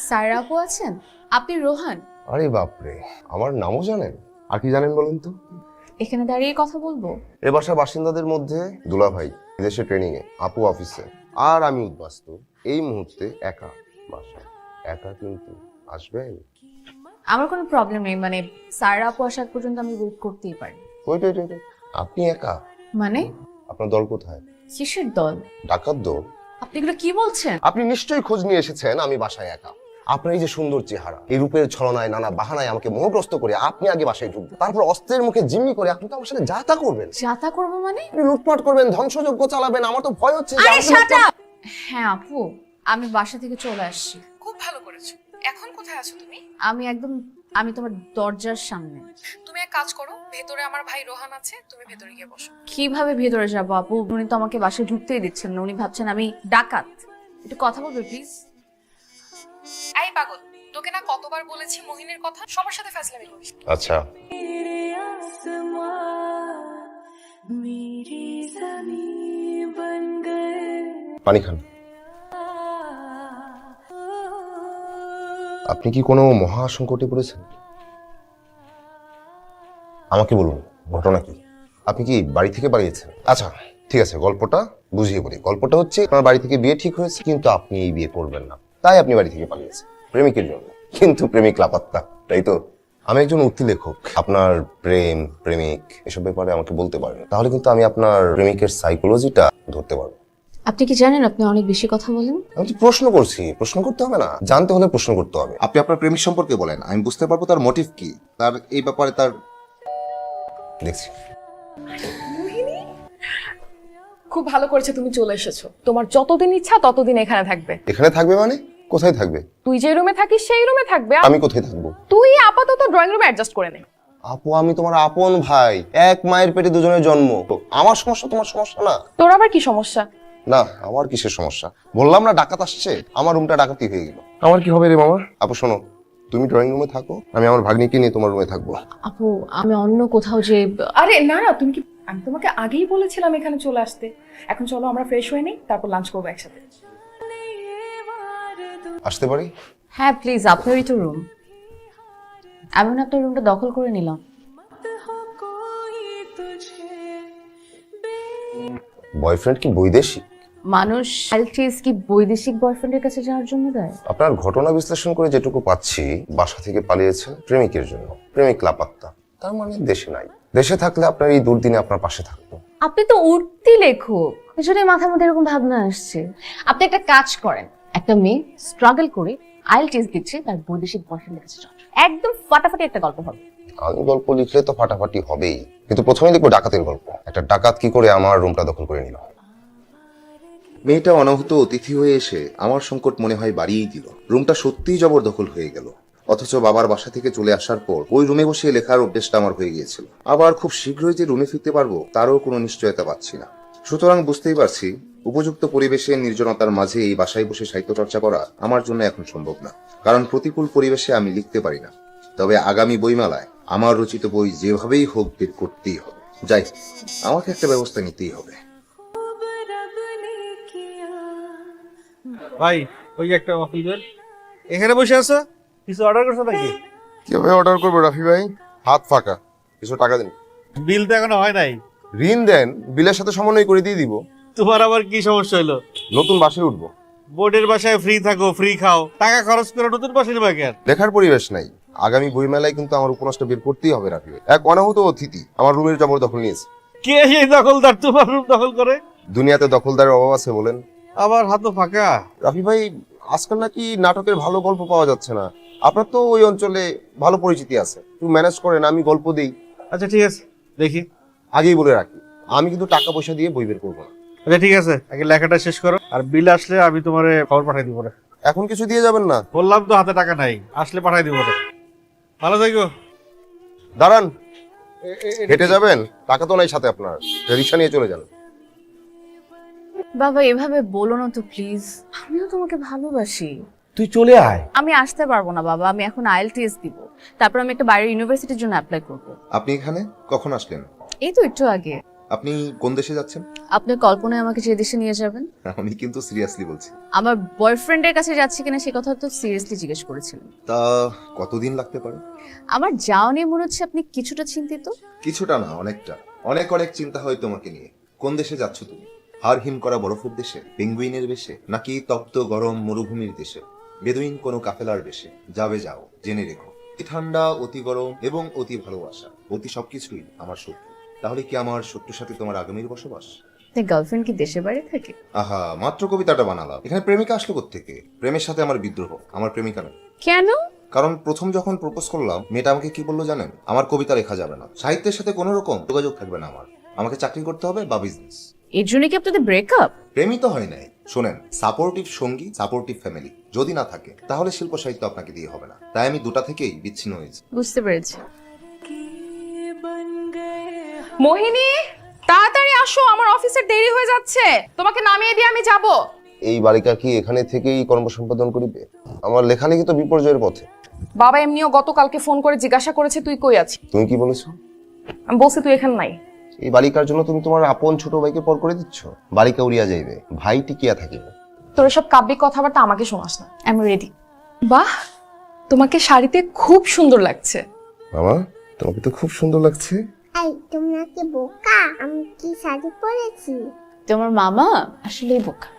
Sir আপু আছেন? আপনি রোহান? আরে বাপরে, আমার নামও জানেন? আর কি জানেন বলেন তো? এখানে দাঁড়িয়ে কথা বলবো? এ বাসার বাসিন্দাদের মধ্যে দুলা ভাই বিদেশে ট্রেনিং এ, আপু অফিসে, আর আমি উদ্বাস্তু এই মুহূর্তে একা বাসায়। একা কিন্তু আসবেন? আমার কোনো প্রবলেম নেই, মানে স্যার আপু আসার পর্যন্ত আমি ওয়েট করতেই পারি। ওয়েট ওয়েট ওয়েট, আপনি একা? মানে আপনার দল কোথায়? কিসের দল? ডাকাত দল? আপনি এগুলো কি বলছেন? আপনি নিশ্চয়ই খোঁজ নিয়ে এসেছেন আমি বাসায় একা। আপনার এই যে সুন্দর চেহারা, এই রূপের ছলনায় নানা বাহানায় আমাকে মোহগ্রস্ত করে আপনি আগে বাসায় ঢুকবেন, তারপর অস্ত্রের মুখে জিম্মি করে আপনি তো আমার সাথে যাতা করবেন। যাতা করবো মানে? আপনি লুটপাট করবেন, ধ্বংসযজ্ঞ চালাবেন। আমার তো ভয় হচ্ছে যে আরে আপনি শাট আপ! হ্যাঁ আপু, আমি বাসা থেকে চলে আসছি। খুব ভালো করেছো। এখন কোথায় আছো তুমি? আমি তোমার দরজার সামনে। তুমি এক কাজ করো, ভেতরে আমার ভাই রোহান আছে, তুমি ভেতরে গিয়ে বসো। কিভাবে ভেতরে যাবো আপু? উনি তো আমাকে বাসায় ঢুকতেই দিচ্ছেন না, উনি ভাবছেন আমি ডাকাত। একটু কথা বলবে প্লিজ? এই পাগল, তোকে না কতবার বলেছি মোহিনীর কথা, সবার সাথে ফ্যাসলামি করিস। আচ্ছা, পানি খান। আপনি কি কোনো মহা সংকটে পড়েছেন? আমাকে বলুন, ঘটনা কি? আপনি কি বাড়ি থেকে পালিয়েছেন? আচ্ছা ঠিক আছে, গল্পটা বুঝিয়ে বলি। গল্পটা হচ্ছে আপনার বাড়ি থেকে বিয়ে ঠিক হয়েছে, কিন্তু আপনি এই বিয়ে করবেন না, তাই আপনি বাড়ি থেকে পালিয়েছেন প্রেমিকের জন্য। কিন্তু প্রেমিক লাপাত্তা, তাই তো? আমি একজন উক্তি লেখক। আপনার প্রেম, প্রেমিক এসব ব্যাপারে আমাকে বলতে পারেন, তাহলে কিন্তু আমি আপনার প্রেমিকের সাইকোলজিটা ধরতে পারবো। আপনি কি জানেন আপনি অনেক বেশি কথা বলেন? আমি তো প্রশ্ন করছি, প্রশ্ন করতে হবে না? জানতে হলে প্রশ্ন করতে হবে। আপনি আপনার প্রেমিক সম্পর্কে বলেন, আমি বুঝতে পারবো তার মোটিভ কি, তার এই ব্যাপারে তার দেখছি। খুব ভালো করেছে তুমি চলে এসেছো। তোমার যতদিন ইচ্ছা ততদিন এখানে থাকবে। এখানে থাকবে মানে? কোথায় থাকবে? তুই যে রুমে থাকিস সেই রুমে থাকবে। আমি কোথায় থাকবো? তুই আপাতত ড্রয়িং রুমে অ্যাডজাস্ট করে নে। আপু, আমি তোমার আপন ভাই, এক মায়ের পেটে দুজনের জন্ম। আমার সমস্যা তোমার সমস্যা না। তোর আবার কি সমস্যা? না, আমার কিসের সমস্যা? বললাম না ডাকাত আসছে, আমার রুমটা ডাকাতি হয়ে গেল। আমার কি হবে রে মামা? আপু শোনো, তুমি ড্রয়িং রুমে থাকো, আমি আমার ভাগ্নিকে নিয়ে তোমার রুমে থাকবো। আপু আমি অন্য কোথাও যে আরে না না, তুমি কি, আমি তোমাকে আগেই বলেছিলাম এখানে চলে আসতে। এখন চলো আমরা ফ্রেশ হয়ে নিই, তারপর লাঞ্চ করবো একসাথে। আসতে পারি? হ্যাঁ প্লিজ, আপনারই তো রুম। আমি না আপনার রুমটা দখল করে নিলাম। বয়ফ্রেন্ড কি বৈদেশিক? মানুষ আইএলটিএস কি বৈদেশিক বয়ফ্রেন্ডের কাছে যাওয়ার জন্য দেয়? আপনার ঘটনা বিশ্লেষণ করে যেটুকু পাচ্ছি, বাসা থেকে পালিয়েছে প্রেমিকের জন্য। প্রেমিক লাপাত্তা, তার মানে দেশে নাই। দেশে থাকলে আপনার এই দুর্দিনে আপনার পাশে থাকতো। আপনি তো উঠতি লেখক, এজন্য মাথার মধ্যে এরকম ভাবনা আসছে। আপনি একটা কাজ করেন, একটা মেয়ে স্ট্রাগল করে আইএলটিএস দিচ্ছে, তার বৈদেশিক বয়ফ্রেন্ডের কাছে যাওয়ার, একদম ফাটাফাটি একটা গল্প হবে। আমি গল্প লিখলে তো ফাটাফাটি হবেই, কিন্তু প্রথমে লিখবো ডাকাতের গল্প। একটা ডাকাত কি করে আমার রুমটা দখল করে নিল। মেয়েটা অনাহূত অতিথি হয়ে এসে আমার সংকট মনে হয় বাড়িয়েই দিল। রুমটা সত্যিই জবরদখল হয়ে গেল। অথচ বাবার বাসা থেকে চলে আসার পর ওই রুমে বসে লেখার অভ্যেসটা আমার হয়ে গিয়েছিল। আবার খুব শীঘ্রই যে রুমে ফিরতে পারবো তারও কোনো নিশ্চয়তা পাচ্ছি না। সুতরাং বুঝতেই পারছি উপযুক্ত পরিবেশে নির্জনতার মাঝে এই বাসায় বসে সাহিত্য চর্চা করা আমার জন্য এখন সম্ভব না, কারণ প্রতিকূল পরিবেশে আমি লিখতে পারি না। তবে আগামী বইমেলায় আমার রচিত বই যেভাবেই হোক বের করতেই হবে। যাই, আমাকে একটা ব্যবস্থা নিতেই হবে। ভাই ওই যে একটা ওয়াফল বেল এখানে বসে আছো, কিছু অর্ডার করছো নাকি? কিভাবে অর্ডার করবো রাফি ভাই? হাত ফাঁকা, কিছু টাকা দিন। বিল তো এখনো হয় নাই। ঋণ দেন, বিলের সাথে সমন্বয় করে দিয়ে দিব। তোমার আবার কি সমস্যা হলো? নতুন বাসায় উঠবো, বোর্ডের বাসায় ফ্রি থাকো, ফ্রি খাও, টাকা খরচ করে নতুন বাসা নেবা কেন? লেখার পরিবেশ নাই। আগামী বইমেলায় কিন্তু আমার উপন্যাসটা বের করতেই হবে রাফি ভাই। এক অনাহূত অতিথি আমার রুমের জবরদখল নিয়েছে। কে সেই দখলদার তোমার রুম দখল করে? দুনিয়াতে দখলদারের অভাব আছে বলেন? আবার হাতও ফাঁকা। রাফি ভাই, আজকাল নাকি নাটকের ভালো গল্প পাওয়া যাচ্ছে না। আপনার তো ওই অঞ্চলে ভালো পরিচিতি আছে, একটু ম্যানেজ করেন, আমি গল্প দিই। আচ্ছা ঠিক আছে, দেখি। আগেই বলে রাখি, আমি কিন্তু টাকা পয়সা দিয়ে বই বের করবো না। আচ্ছা ঠিক আছে, আগে লেখাটা শেষ করো, আর বিল আসলে আমি তোমার খবর পাঠাই দিব। এখন কিছু দিয়ে যাবেন না? বললাম তো হাতে টাকা নাই, আসলে পাঠাই দিব। ভালো থাকো। দাঁড়ান, হেঁটে যাবেন? টাকা তো নাই সাথে আপনার, রিক্সা নিয়ে চলে যান। বাবা এভাবে বলো না তো প্লিজ, আমিও তোমাকে ভালোবাসি। তুই চলে আয়। আমি আসতে পারবো না বাবা, আমি এখন আইএলটিএস দিব, তারপর আমি একটা বাইরের ইউনিভার্সিটির জন্য অ্যাপ্লাই করব। আপনি এখানে কখন আসলেন? এই তো একটু আগে। আপনি কোন দেশে যাচ্ছেন? আপনার কল্পনায় আমাকে যে দেশে নিয়ে যাবেন? আমি কিন্তু সিরিয়াসলি বলছি। আমার বয়ফ্রেন্ডের কাছে যাচ্ছি কিনা সে কথা তো সিরিয়াসলি জিজ্ঞেস করেছিলেন। তা কতদিন লাগতে পারে? আমার যাওয়া নিয়ে মনে হচ্ছে আপনি কিছুটা চিন্তিত। কিছুটা না, অনেকটা। অনেক অনেক চিন্তা হয় তোমাকে নিয়ে। কোন দেশে যাচ্ছ তুমি? হাড় হিম করা বরফের দেশে, পেঙ্গুইনের বেশে, নাকি তপ্ত গরম মরুভূমির দেশে, বেদুইন কোনো কাফেলার বেশে? যাবে যাও, জেনে রেখো, অতি ঠান্ডা, অতি গরম এবং অতি ভালোবাসা, অতি সবকিছুই আমার শত্রু। তাহলে কি আমার শত্রুর সাথে তোমার আগামীর বসবাস? আপনার গার্লফ্রেন্ড কি দেশে বাইরে থাকে? আহা, মাত্র কবিতাটা বানালাম। এখানে প্রেমিকা আসলো কোত্থেকে? প্রেমের সাথে আমার বিদ্রোহ, আমার প্রেমিকা নয়। কেন? কারণ প্রথম যখন প্রপোজ করলাম, মেয়েটা আমাকে কি বললো জানেন? আমার কবিতা লেখা যাবে না, সাহিত্যের সাথে কোনো রকম যোগাযোগ থাকবে না আমার, আমাকে চাকরি করতে হবে বা বিজনেস। এর জন্য কি আপনাদের ব্রেকআপ? প্রেমই তো হয় নাই। শোনেন, সাপোর্টিভ সঙ্গী, সাপোর্টিভ ফ্যামিলি যদি না থাকে তাহলে শিল্প সাহিত্য আপনাকে দিয়ে হবে না। তাই আমি দুটা থেকেই বিচ্ছিন্ন হয়েছি। বুঝতে পেরেছি। মোহিনী, তাড়াতাড়ি আসো, আমার অফিসের দেরি হয়ে যাচ্ছে। তোমাকে নামিয়ে দিয়ে আমি যাব। এই বালিকা কি এখানে থেকেই কর্ম সম্পাদন করিবে? আমার লেখালেখি তো বিপর্যয়ের পথে। বাবা এমনিও গতকালকে ফোন করে জিজ্ঞাসা করেছে তুই কই আছিস। তুমি কি বলেছো? আমি বলছি তুই এখানে নাই। এই বালিকার জন্য তুমি তোমার আপন ছোট ভাইকে পর করে দিচ্ছ? বালিকা উড়িয়া যাইবে, ভাই টিকিয়া থাকিবে। তোর এসব কাব্যিক কথাবার্তা আমাকে শোনাস না। I am ready. বাহ, তোমাকে শাড়িতে খুব সুন্দর লাগছে। মামা, তোমাকে তো খুব সুন্দর লাগছে। এই তোমরা কি বোকা? আমি কি শাড়ি পরেছি? তোমার মামা আসলেই বোকা।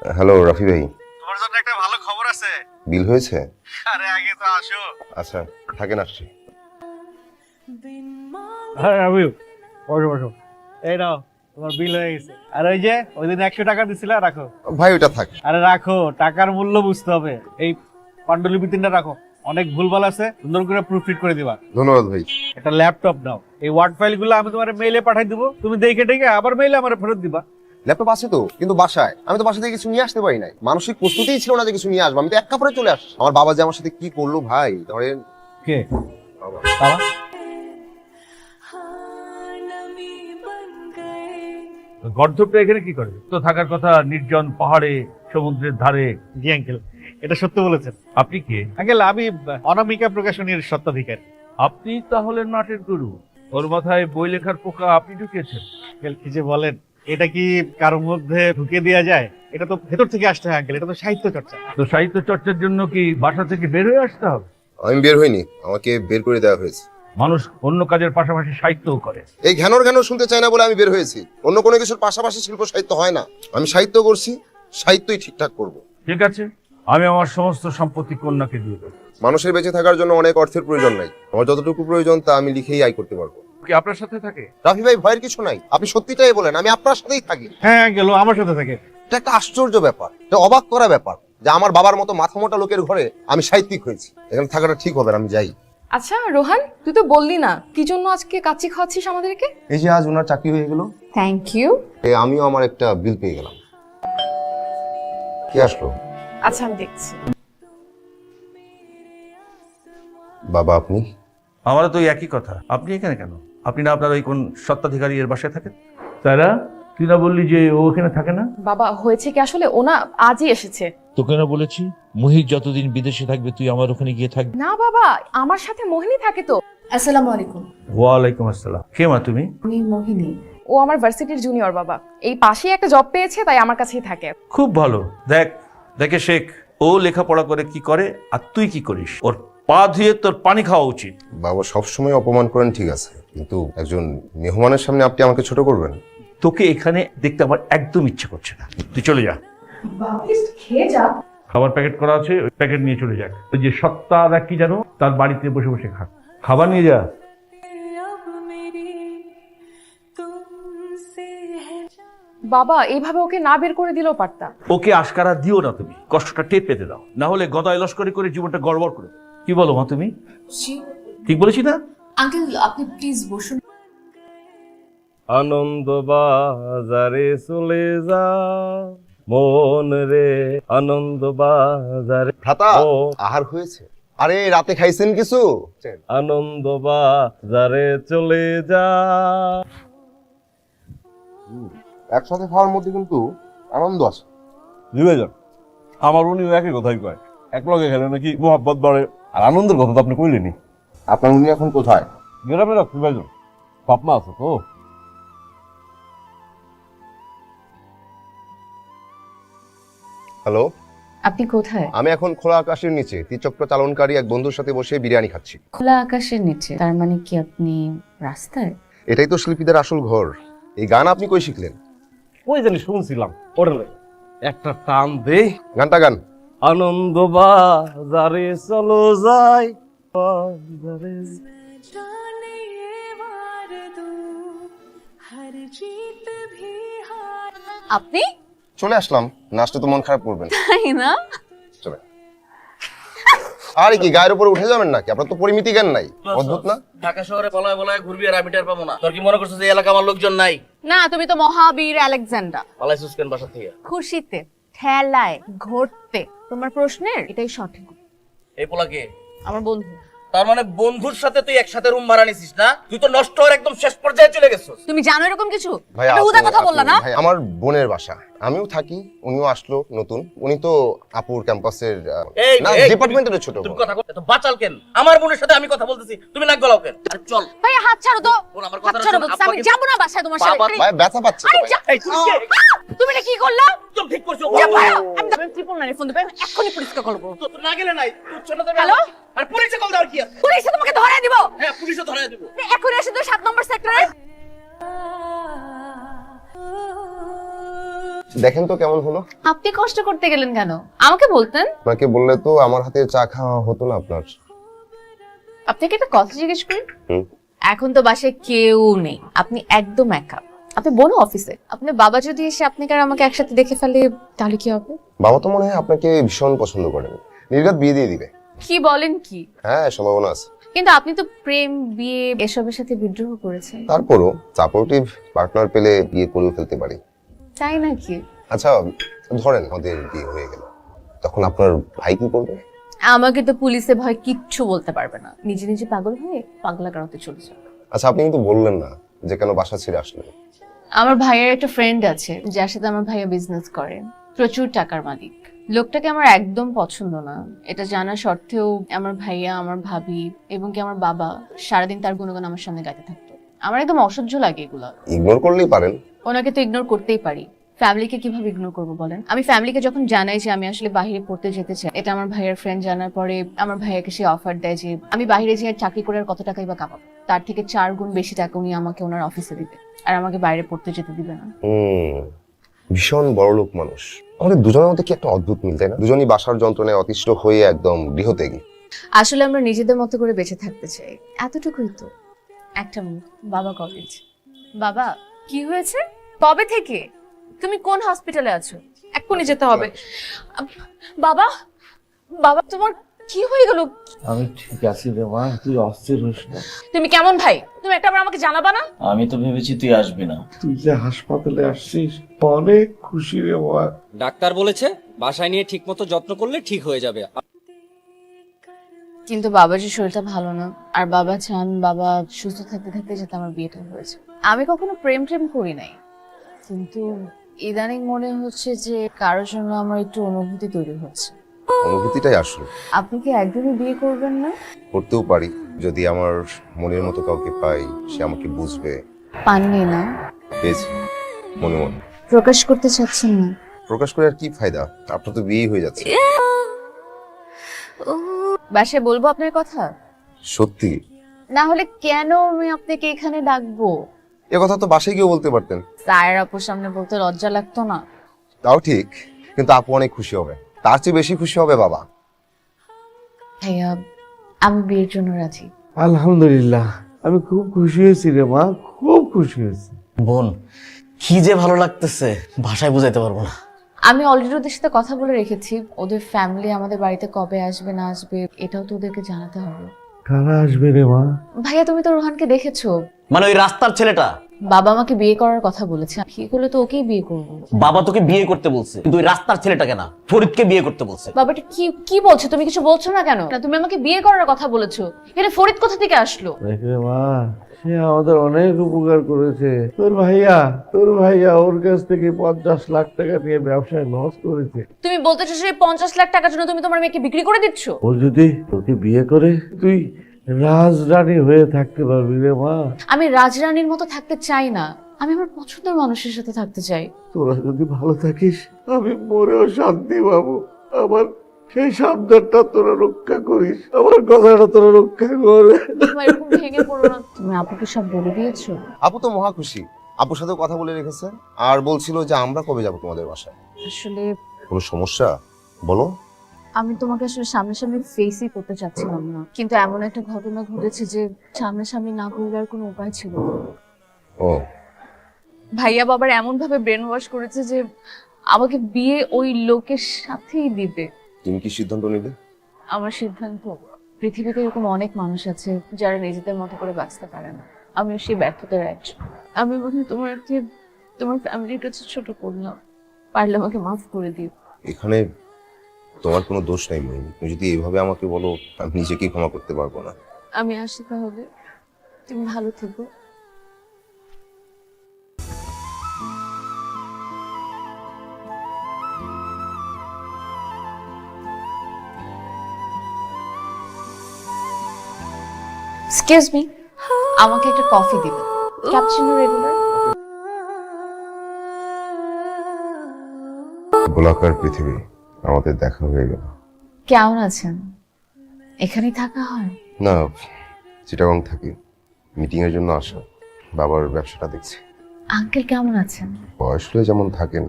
হ্যালো রাফি ভাই, তোমার জন্য একটা ভালো খবর আছে। বিল হয়েছে? আরে আগে তো আসো। আচ্ছা, থাকেন, আসছি। হ্যাঁ আমি বসো বসো। এই নাও তোমার বিল হয়ে গেছে। আর ওই যে ওই দিন 100 টাকা দিছিলা, রাখো। ভাই ওটা থাক। আরে রাখো, টাকার মূল্য বুঝতে হবে। এই পাণ্ডুলিপি 3টা রাখো, অনেক ভুলভাল আছে, সুন্দর করে প্রুফরিড করে দিবা। ধন্যবাদ ভাই। একটা ল্যাপটপ নাও, এই ওয়ার্ড ফাইলগুলো আমি তোমার মেইলে পাঠাই দিব, তুমি দেখে টেকে আবার মেইলে আমার ফেরত দিবা। ল্যাপটপ আছে তো, কিন্তু বাসায়। আমি তো বাসা থেকে কিছু নিয়ে আসতে পারি নাই, মানসিক প্রস্তুতিই ছিল না যে কিছু নিয়ে আসবো। আমি তো এক কাপড়ে চলে আসছি। আমার বাবা যে আমার সাথে কি করলো ভাই, ধরেন। কে বাবা। বাবা? গর্ধপটা এখানে কি করে? তো থাকার কথা নির্জন পাহাড়ে, সমুদ্রের ধারে। জি আঙ্কেল, এটা সত্য বলেছেন। আপনি কে? আঙ্কেল আমি অনামিকা প্রকাশনীর স্বত্বাধিকারী। আপনি তাহলে নাটের গুরু। ওর মাথায় বই লেখার পোকা আপনি ঢুকিয়েছেন। আঙ্কেল কি যে বলেন, এটা কি কারোর মধ্যে ঢুকে দেওয়া যায়? এটা তো ভেতর থেকে আসতে হয় আঙ্কেল, এটা তো সাহিত্য চর্চা। তো সাহিত্য চর্চার জন্য কি বাসা থেকে বের হয়ে আসতে হবে? আমি বের হইনি, আমাকে বের করে দেওয়া হয়েছে। মানুষ অন্য কাজের পাশাপাশি সাহিত্যও করে। এই ঘ্যানোর শুনতে চাই না বলে আমি বের হয়েছি। অন্য কোনো কিছুর পাশাপাশি শিল্প সাহিত্য হয় না। আমি সাহিত্য করছি, সাহিত্যই ঠিকঠাক করব। ঠিক আছে, আমি আমার সমস্ত সম্পত্তি কন্যাকে দিয়ে দেবো। মানুষের বেঁচে থাকার জন্য অনেক অর্থের প্রয়োজন নাই। আমার যতটুকু প্রয়োজন তা আমি লিখেই আয় করতে পারবো। কি আপনার সাথে থাকে? রাফি ভাই, ভয়ের কিছু নাই। আপনি সত্যিটাই বলেন, আমি আপনার সাথেই থাকি। হ্যাঁ গেল, আমার সাথে থাকে। এটা একটা আশ্চর্য ব্যাপার, এটা অবাক করা ব্যাপার যে আমার বাবার মতো মাথা মোটা লোকের ঘরে আমি সাহিত্যিক হয়েছি। এখানে থাকাটা ঠিক হবে না, আমি যাই। আচ্ছা রোহান, তুই তো বললি না কি জন্য আজকে কাচ্চি খাওয়াচ্ছিস আমাদেরকে। এই যে আজ ওনার চাকরি হয়ে গেল, থ্যাংক ইউ। আমিও আমার একটা বিল পেয়ে গেলাম। কি আসলো? আচ্ছা আমি দেখছি। বাবা আপনি? আমারও তো ওই একই কথা। আপনি এখানে কেন? আপনি না আপনার ওই কোন সত্ত্বাধিকারী এর বাসায় থাকেন? তারা তুই না বললি যে ও ওখানে থাকে না? বাবা হয়েছে কি আসলে, ও না আজই এসেছে। তোকে না বলেছি মুহিত যতদিন বিদেশে থাকবে তুই আমার ওখানে গিয়ে থাকবি। না বাবা, আমার সাথে মোহিনী থাকে তো। আসসালামু আলাইকুম। ওয়ালাইকুম আসসালাম। কে মা তুমি? আমি মোহিনী। ও আমার ভার্সিটির জুনিয়র বাবা, এই পাশেই একটা জব পেয়েছে তাই আমার কাছেই থাকে। খুব ভালো। দেখে শেখ, ও লেখাপড়া করে কি করে আর তুই কি করিস। ওর পা ধুয়ে তোর পানি খাওয়া উচিত। বাবা সবসময় অপমান করেন ঠিক আছে, কিন্তু একজন মেহমানের সামনে আপনি আমাকে ছোট করবেন? তোকে এখানে দেখতে আমার একদম ইচ্ছে করছে না, তুই চলে যা। খেয়ে যা। খাবার প্যাকেট করা আছে, ওই প্যাকেট নিয়ে চলে যাক। ওই যে সত্তা কি জানো, তার বাড়িতে বসে বসে খা। খাবার নিয়ে যা। বাবা এইভাবে ওকে না বের করে দিলেও পারতা। ওকে আশকারা দিও না, তুমি কষ্টটা টের পেতে দাও, না হলে গদায় লস্করি করে জীবনটা গড়বড় করে দেবে। কি বলো মা তুমি? ঠিক বলেছি না? আঙ্কেল আপনি প্লিজ বসুন। আনন্দ বাজারে চলে যা মন রে, আনন্দ বাজারে। ভ্রাতা, আহার হয়েছে? আরে রাতে খাইছেন কিছু? আনন্দ বাজারে চলে যা। একসাথে খাওয়ার মধ্যে কিন্তু আনন্দ আছে। নিবেদন আমার উনিও একই কথাই কয়, এক লগে খেলে নাকি মোহাব্বত বাড়ে, আর আনন্দের কথা তো আপনি কইলেনি। আপনার উনি এখন কোথায়? গ্রামে রাখতে ভাইজান বাপ মা আছে তো। হ্যালো, আপনি কোথায়? আমি এখন খোলা আকাশের নিচে ত্রিচক্র চালনকারী এক বন্ধুর সাথে বসে বিরিয়ানি খাচ্ছি। খোলা আকাশের নিচে, তার মানে কি আপনি রাস্তায়? এটাই তো শিল্পীদের আসল ঘর। এই গান আপনি কই শিখলেন? ওই জানি শুনছিলাম ওরে একটা টান দে গানটা গান। আনন্দ বাজারে চলো যাই বাজারে। আপনি? চলে আসলাম, নাচতে তো মন খারাপ করবেন। তাই না? চলে। আরে কি গায়ের উপরে উঠে যাবেন নাকি? আপনার তো পরিমিতি জ্ঞান নাই। অদ্ভুত না? ঢাকা শহরে বলায় বলায় ঘুরবি আর আমি টের পাবো না। তোর কি মনে করছিস যে এই এলাকা আমার লোকজন নাই? না, তুমি তো মহাবীর আলেকজান্ডার। পালাইছিস কেন বাসা থেকে? খুশিতে, ঠেলায়, ঘুরতে। তোমার প্রশ্নের এটাই সঠিক। এই পোলাকে আমার বন্ধু। তার মানে বন্ধুর সাথে তুই একসাথে রুম ভাড়া নিছিস না? তুই তো নষ্ট হওয়ার একদম শেষ পর্যায়ে চলে গেছিস। তুমি জানো এরকম কিছু? ভাই এটা হুদা কথা বললা না? ভাই, আমার বোনের বাসা, আমিও থাকি, উনিও আসলো নতুন। উনি তো আপুর ক্যাম্পাসের এই না, এই, ডিপার্টমেন্টের ছোট তুমি বোন। কথা এত বাচাল কেন? আমার বোনের সাথে আমি কথা বলতেছি, তুমি নাক গলাও কেন? আরে চল। ভাই হাত ছাড়ো তো। ওর আমার হাত কথাটা ছাড়ো শোন, বলছি, আমি আব্বাকে- যাব না বাসায় তোমার সাথে। বাবা- ভাই ব্যথা পাচ্ছে তো আরে ভাই। যা- এই তুই কে? তুমি এটা কি করলা? একদম ঠিক করছো। আমি ট্রিপল নাইনে ফোন দেব, এক্ষুনি পুলিশকে কল করব। তো না গেলে নাই। তুই ছোট তো হ্যালো? আর পুলিশে কল দেওয়ার কি আছে? পুলিশে তোমাকে ধরে দিব। হ্যাঁ, পুলিশে ধরে দেব। এখন এসে তো 7 নম্বর সেক্টরে। দেখেন তো কেমন হলো। আপনি কষ্ট করতে গেলেন কেন? আমাকে বলতেন। আপনাকে বললে তো আমার হাতে চা খাওয়া হতো না আপনার। আপনাকে একটা কথা জিজ্ঞেস করি। হুম। এখন তো বাসায় কেউ নেই, আপনি একদম একা। আপনি বোন অফিসে, আপনার বাবা যদি এসে আপনাকে আর আমাকে একসাথে দেখে ফেলে তাহলে কি হবে? বাবা তো মনে হয় আপনাকে ভীষণ পছন্দ করেন, নির্ঘাত বিয়ে দিয়ে দিবে। কি বলেন কি? হ্যাঁ, সম্ভাবনা আছে। কিন্তু আপনি তো প্রেম, বিয়ে এসবের সাথে বিদ্রোহ করেছেন। তারপরও সাপোর্টিভ পার্টনার পেলে বিয়ে করেও ফেলতে পারি। তাই নাকি? আচ্ছা, ধরেন আমাদের বিয়ে হয়ে গেল, তখন আপনার ভাই কি করবে? আমাকে তো পুলিশে ভয় কিচ্ছু বলতে পারবে না, নিজে নিজে পাগল হয়ে পাগলা গারোতে চলে যাবে। আচ্ছা, আপনি কিন্তু বললেন না যে কেন বাসা ছেড়ে আসলেন। আমার ভাইয়ের একটা ফ্রেন্ড আছে যার সাথে আমার ভাইয়া বিজনেস করে, প্রচুর টাকার মালিক। লোকটাকে আমার একদম পছন্দ না, এটা জানা সত্ত্বেও আমার ভাইয়া, আমার ভাবি এবং কি আমার বাবা সারাদিন তার গুণগান আমার সামনে গাইতে থাকতো। আমার একদম অসহ্য লাগে এগুলো। ইগনোর করলেই পারেন। ওনাকে তো ইগনোর করতেই পারি, ফ্যামিলিকে কিভাবে ইগনোর করবো বলেন? আমি ফ্যামিলিকে যখন জানাই যে আমি আসলে বাইরে পড়তে যেতে চাই, এটা আমার ভাইয়ের ফ্রেন্ড জানার পরে আমার ভাইয়াকে সে অফার দেয় যে আমি বাইরে যেয়ে চাকরি করে আর কত টাকাই বা কামাবো, তার থেকে 4 গুণ বেশি টাকা উনি আমাকে ওনার অফিসে দিবে, আর আমাকে বাইরে পড়তে যেতে দিবে না। ভীষণ বড় লোক মানুষ। আমাদের দুজনের মধ্যে কি একটা অদ্ভুত মিল, তাই না? দুজনই বাসার যন্ত্রণায় অতিষ্ঠ হয়ে একদম গৃহত্যাগী। আসলে আমরা নিজেদের মতো করে বেঁচে থাকতে চাই, এতটুকুই তো। একটা মিনিট, বাবা কল দিচ্ছে। বাবা, কি হয়েছে? কবে থেকে? তুমি কোন হসপিটালে আছো? এক্ষুনি যেতে হবে। বাবা, বাবা তোমার কি হয়ে গেল? আমি ঠিক আছি রে মা, তুই অস্থির হোস না। তুমি কেমন ভাই? তুমি একটা বার আমাকে জানাবা না? আমি তো ভেবেছি তুই আসবি না। তুই যে হাসপাতালে আসছিস অনেক খুশি রে মা। ডাক্তার বলেছে বাসায় নিয়ে ঠিকমতো যত্ন করলে ঠিক হয়ে যাবে। কিন্তু বাবার যে শরীরটা ভালো না, আর বাবা চান বাবা সুস্থ থাকতে থাকতে যাতে আমার বিয়েটা হয়েছে। আমি কখনো প্রেম করি নাই, কিন্তু ইদানিং মনে হচ্ছে যে কারোর জন্য আমার একটু অনুভূতি তৈরি হচ্ছে। অনুভূতিটাই আসল। আপনি কি একদমই বিয়ে করবেন না? করতেও পারি, যদি আমার মনের মতো কাউকে পাই, সে আমাকে বুঝবে। পাননি না? পেয়েছি, মনে মনে। প্রকাশ করতে চাচ্ছেন না? প্রকাশ করে আর কি ফায়দা? আপনার তো বিয়ে হয়ে যাচ্ছে। বাসায় বলবো আপনার কথা? সত্যি? না হলে কেন আমি আপনাকে এখানে ডাকবো? এ কথা তো বাসায় গিয়েও বলতে পারতেন। স্যার আপুর সামনে বলতে লজ্জা লাগতো না? তাও ঠিক, কিন্তু আপু অনেক খুশি হবে, তার চেয়ে বেশি খুশি হবে বাবা। ভাইয়া, আমি বিয়ের জন্য রাজি। আলহামদুলিল্লাহ, আমি খুব খুশি হয়েছি রে মা, খুব খুশি হয়েছি। বোন, কি যে ভালো লাগতেছে ভাষায় বুঝাইতে পারবো না। আমি অলরেডি ওদের সাথে কথা বলে রেখেছি, ওদের ফ্যামিলি আমাদের বাড়িতে কবে আসবে না আসবে এটাও তো ওদেরকে জানাতে হবে। কারা আসবে রে মা? ভাইয়া, তুমি তো রোহানকে দেখেছো। মানে ওই রাস্তার ছেলেটা? বাবা আমাকে বিয়ে করার কথা বলেছে, ঠিক হলে তো ওকেই বিয়ে করবো। বাবা তোকে বিয়ে করতে বলছে, কিন্তু ওই রাস্তার ছেলেটাকে না, ফরিদকে বিয়ে করতে বলছে। বাবা, এটা কি কি বলছো? তুমি কিছু বলছো না কেন? না, তুমি আমাকে বিয়ে করার কথা বলেছো, এটা ফরিদ কোথা থেকে আসলো? দেখ রে মা, সে আমাদের অনেক উপকার করেছে। তোর ভাইয়া ওর কাছ থেকে 50 লাখ টাকা নিয়ে ব্যবসায় লস করেছে। তুমি বলতে চাইছো এই 50 লাখ টাকার জন্য তুমি তোমার মেয়েকে বিক্রি করে দিচ্ছ? ও যদি তোকে বিয়ে করে তুই রাজরানী হয়ে থাকতে পারবি রে মা। আমি রাজরানীর মতো থাকতে চাই না, আমি আমার পছন্দের মানুষের সাথে থাকতে চাই। তোরা যদি ভালো থাকিস আমি মরেও শান্তি পাবো। আমার সেই সাবধানটা তোরা রক্ষা করিস, আমার কথাটা তোরা রক্ষা করে। তোমার এরকম ভেঙে পড়ো না। তুমি আপুকে সব বলে দিয়েছো? আপু তো মহা খুশি, আপুর সাথেও কথা বলে রেখেছে আর বলছিল যে আমরা কবে যাব তোমাদের বাসায়। আসলে কোনো সমস্যা বলো। আমি তোমাকে আসলে সামনাসামনি ফেসই করতে চাচ্ছিলাম না, কিন্তু এমন একটা ঘটনা ঘটেছে যে সামনাসামনি না করলে আর কোনো উপায় ছিল না। ও ভাইয়া বাবার এমন ভাবে ব্রেন ওয়াশ করেছে যে আমাকে বিয়ে ওই লোকের সাথেই দিবে। তুমি কি সিদ্ধান্ত নিলে? আমার সিদ্ধান্ত, পৃথিবীতে এরকম অনেক মানুষ আছে যারা নিজেদের মতো করে বাঁচতে পারে না, আমিও সেই ব্যর্থতার একজন। আমি বলি তোমার ফ্যামিলির কাছে ছোট করলাম, পারলে আমাকে মাফ করে দিও। এখানে তোমার কোনো দোষ নাই মহিনী, তুমি যদি এইভাবে আমাকে বলো আমি নিজেকেই ক্ষমা করতে পারবো না। আমি আসি তাহলে, তুমি ভালো থেকো। এক্সকিউজ মি, আমাকে একটা কফি দিবেন, ক্যাপুচিনো রেগুলার। গোলাকার পৃথিবী, আমাদের দেখা হয়ে গেল। কেমন আছেন? এখানেই থাকা হয়? না, চিটাগং থাকি, মিটিং এর জন্য আসা, বাবার ব্যবসাটা দেখছি। আঙ্কেল কেমন আছেন? বয়স হলে যেমন থাকেন,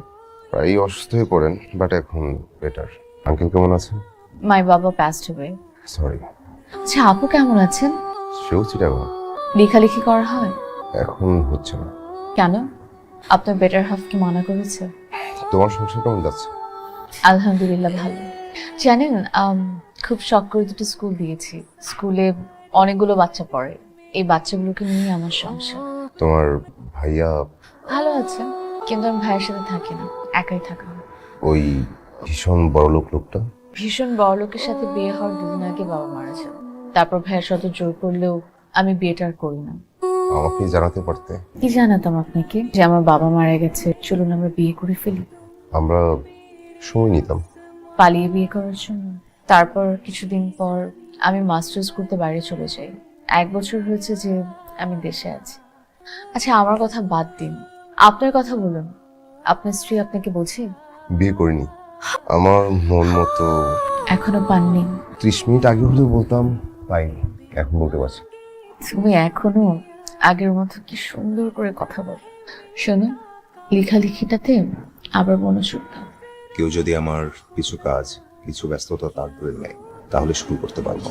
প্রায়ই অসুস্থ হয়ে পড়েন, বাট এখন বেটার। আঙ্কেল কেমন আছেন? মাই বাবা পাস্ট অ্যাওয়ে। সরি। আচ্ছা, আপু কেমন আছেন? সেও চিটাগং। লেখালেখি করা হয়? এখন হচ্ছে না। কেন? আপনার বেটার হাফ কি মানা করেছে? তোমার সংসার কেমন যাচ্ছে? আলহামদুলিল্লাহ ভালো। জানেন, খুব শখ করে দুটো স্কুল দিয়েছি, স্কুলে অনেকগুলো বাচ্চা পড়ে, এই বাচ্চাগুলোকে নিয়ে আমার সংসার। তোমার ভাইয়া? ভালো আছে, কিন্তু আমি ভাইয়ের সাথে থাকি না, একাই থাকা হয়। ওই ভীষণ বড়লোক লোকটা? ভীষণ বড় লোকের সাথে বিয়ে হওয়ার দুদিন আগে বাবা মারা যান, তারপর ভাইয়ের সাথে জোর করলেও আমি বিয়েটা আর করি না। আমাকে জানাতে পারতে। কি জানাতাম আপনাকে যে আমার বাবা মারা গেছে, চলুন আমরা বিয়ে করে ফেলি। আমরা সময় নিতাম। পালিয়ে বিয়ে করার জন্য। তারপর কিছুদিন পর আমি মাস্টার্স করতে বাইরে চলে যাই, 1 বছর হয়েছে যে আমি দেশে আছি। আচ্ছা, আমার কথা বাদ দিন, আপনার কথা বলুন, আপনার স্ত্রী আপনাকে বোঝে? বিয়ে করিনি, আমার মন মতো। এখনো পাননি? 30 মিনিট আগে হলেও বলতাম, পাইনি, এখন বলতে পারছি। তুমি এখনো আগের মতো কি সুন্দর করে কথা বল। শোনো, লেখালেখিটাতে আবার মনোযোগ দাও। কেউ যদি আমার কিছু কাজ, কিছু ব্যস্ততা তার ধরে নেয়, তাহলে শুরু করতে পারবো।